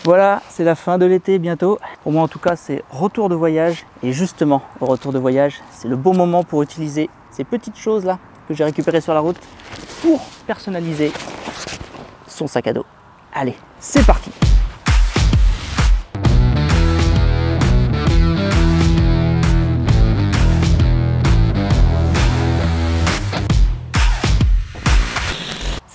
Voilà, c'est la fin de l'été bientôt. Pour moi en tout cas, c'est retour de voyage. Et justement, au retour de voyage, c'est le bon moment pour utiliser ces petites choses là que j'ai récupérées sur la route pour personnaliser son sac à dos. Allez, c'est parti!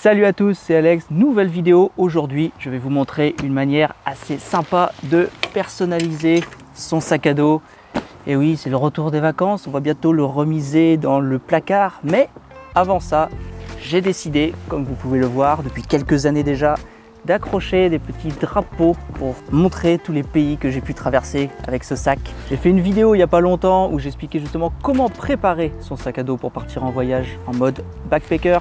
Salut à tous, c'est Alex, nouvelle vidéo. Aujourd'hui, je vais vous montrer une manière assez sympa de personnaliser son sac à dos. Et oui, c'est le retour des vacances, on va bientôt le remiser dans le placard. Mais avant ça, j'ai décidé, comme vous pouvez le voir depuis quelques années déjà, d'accrocher des petits drapeaux pour montrer tous les pays que j'ai pu traverser avec ce sac. J'ai fait une vidéo il n'y a pas longtemps où j'expliquais justement comment préparer son sac à dos pour partir en voyage en mode backpacker.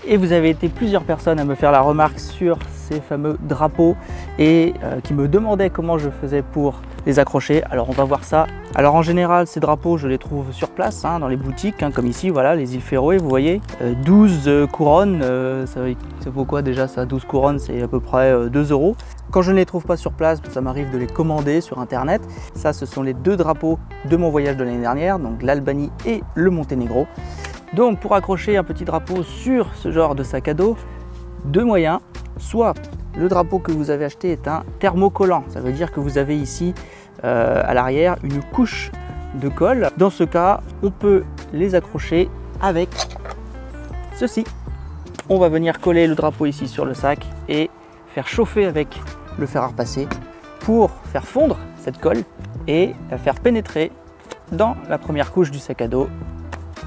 Et vous avez été plusieurs personnes à me faire la remarque sur ces fameux drapeaux et qui me demandaient comment je faisais pour les accrocher. Alors on va voir ça. Alors en général, ces drapeaux, je les trouve sur place, dans les boutiques, comme ici, voilà, les îles Féroé, vous voyez. 12 couronnes, ça vaut quoi déjà ça? 12 couronnes, c'est à peu près 2 €. Quand je ne les trouve pas sur place, ça m'arrive de les commander sur internet. Ça, ce sont les deux drapeaux de mon voyage de l'année dernière, donc l'Albanie et le Monténégro. Donc pour accrocher un petit drapeau sur ce genre de sac à dos, deux moyens. Soit le drapeau que vous avez acheté est un thermocollant, ça veut dire que vous avez ici à l'arrière une couche de colle. Dans ce cas, on peut les accrocher avec ceci. On va venir coller le drapeau ici sur le sac et faire chauffer avec le fer à repasser pour faire fondre cette colle et la faire pénétrer dans la première couche du sac à dos.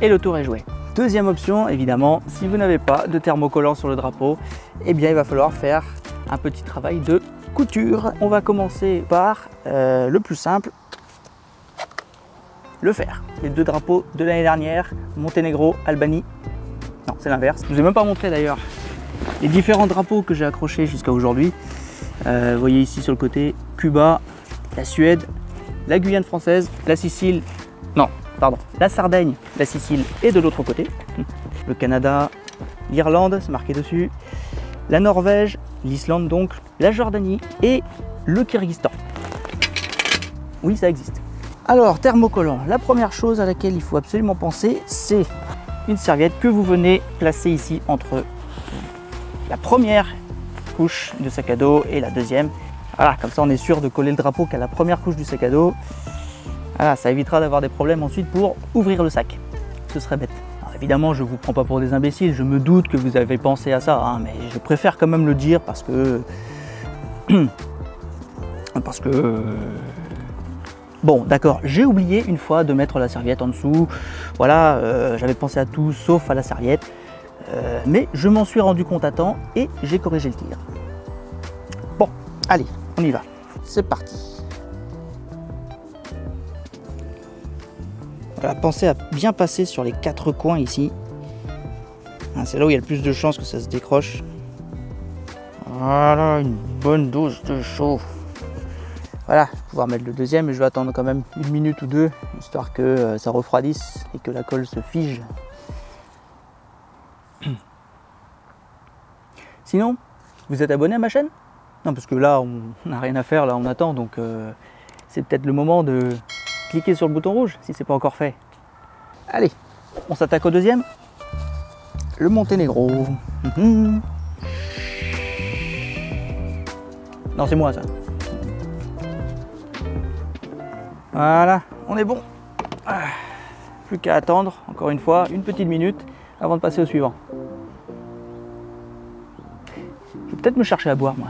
Et le tour est joué. Deuxième option, évidemment, si vous n'avez pas de thermocollant sur le drapeau, eh bien il va falloir faire un petit travail de couture. On va commencer par le plus simple, le fer. Les deux drapeaux de l'année dernière, Monténégro, Albanie. Non, c'est l'inverse. Je ne vous ai même pas montré d'ailleurs les différents drapeaux que j'ai accrochés jusqu'à aujourd'hui. Vous voyez ici sur le côté, Cuba, la Suède, la Guyane française, la Sicile, non. Pardon, la Sardaigne, la Sicile et de l'autre côté, le Canada, l'Irlande, c'est marqué dessus, la Norvège, l'Islande donc, la Jordanie et le Kyrgyzstan. Oui, ça existe. Alors, thermocollant, la première chose à laquelle il faut absolument penser, c'est une serviette que vous venez placer ici entre la première couche de sac à dos et la deuxième. Voilà, comme ça on est sûr de coller le drapeau qu'à la première couche du sac à dos. Voilà, ça évitera d'avoir des problèmes ensuite pour ouvrir le sac. Ce serait bête. Alors évidemment, je ne vous prends pas pour des imbéciles. Je me doute que vous avez pensé à ça, mais je préfère quand même le dire parce que... Bon, d'accord, j'ai oublié une fois de mettre la serviette en dessous. Voilà, j'avais pensé à tout sauf à la serviette. Mais je m'en suis rendu compte à temps et j'ai corrigé le tir. Bon, allez, on y va. C'est parti. Voilà, pensez à bien passer sur les quatre coins ici. C'est là où il y a le plus de chances que ça se décroche. Voilà, une bonne dose de chaud. Voilà, je vais pouvoir mettre le deuxième, mais je vais attendre quand même une minute ou deux, histoire que ça refroidisse et que la colle se fige. Sinon, vous êtes abonné à ma chaîne? Non, parce que là, on n'a rien à faire, là on attend, donc c'est peut-être le moment de... cliquez sur le bouton rouge si ce n'est pas encore fait. Allez, on s'attaque au deuxième. Le Monténégro. Non, c'est moi ça. Voilà, on est bon. Plus qu'à attendre, encore une fois, une petite minute avant de passer au suivant. Je vais peut-être me chercher à boire, moi.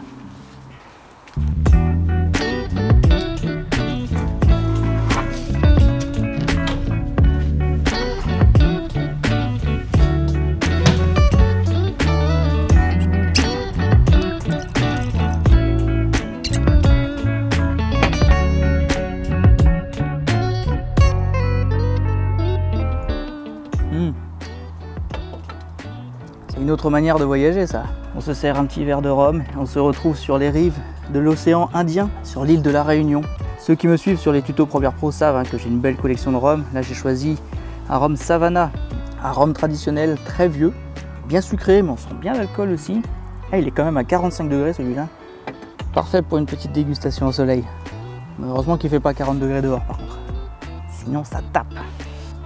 C'est une autre manière de voyager, ça. On se sert un petit verre de rhum et on se retrouve sur les rives de l'océan Indien, sur l'île de la Réunion. Ceux qui me suivent sur les tutos Pro Pro savent que j'ai une belle collection de rhum. Là, j'ai choisi un rhum Savannah, un rhum traditionnel très vieux, bien sucré, mais on sent bien l'alcool aussi. Ah, il est quand même à 45 degrés celui-là. Parfait pour une petite dégustation au soleil. Heureusement qu'il ne fait pas 40 degrés dehors par contre. Sinon ça tape.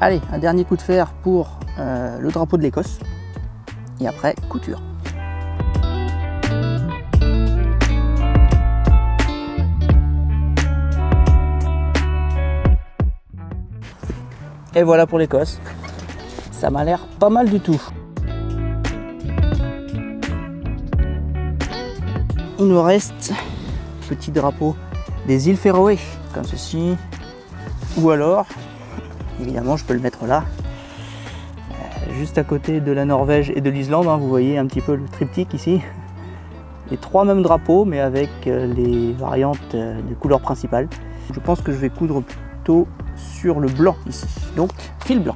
Allez, un dernier coup de fer pour le drapeau de l'Écosse. Et après, couture. Et voilà pour l'Écosse. Ça m'a l'air pas mal du tout. Il nous reste petit drapeau des îles Féroé, comme ceci. Ou alors, évidemment, je peux le mettre là, juste à côté de la Norvège et de l'Islande. Hein, vous voyez un petit peu le triptyque ici. Les trois mêmes drapeaux, mais avec les variantes des couleurs principales. Je pense que je vais coudre plutôt sur le blanc ici. Donc, fil blanc.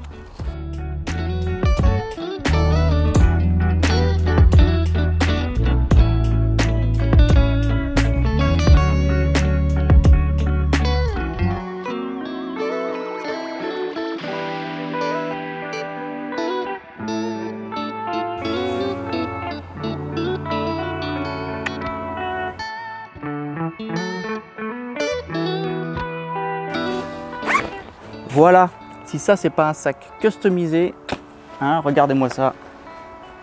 Voilà, si ça c'est pas un sac customisé, hein, regardez-moi ça,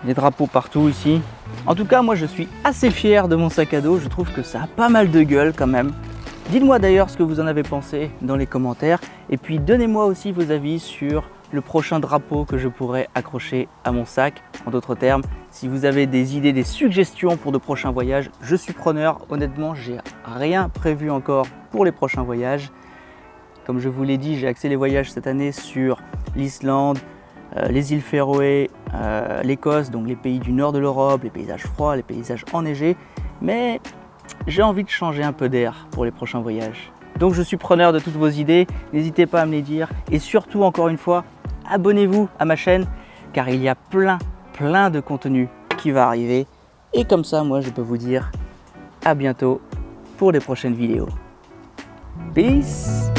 les drapeaux partout ici. En tout cas, moi je suis assez fier de mon sac à dos, je trouve que ça a pas mal de gueule quand même. Dites-moi d'ailleurs ce que vous en avez pensé dans les commentaires, et puis donnez-moi aussi vos avis sur le prochain drapeau que je pourrais accrocher à mon sac. En d'autres termes, si vous avez des idées, des suggestions pour de prochains voyages, je suis preneur. Honnêtement, j'ai rien prévu encore pour les prochains voyages. Comme je vous l'ai dit, j'ai axé les voyages cette année sur l'Islande, les îles Féroé, l'Écosse, donc les pays du nord de l'Europe, les paysages froids, les paysages enneigés. Mais j'ai envie de changer un peu d'air pour les prochains voyages. Donc je suis preneur de toutes vos idées, n'hésitez pas à me les dire. Et surtout, encore une fois, abonnez-vous à ma chaîne, car il y a plein de contenu qui va arriver. Et comme ça, moi, je peux vous dire à bientôt pour les prochaines vidéos. Peace!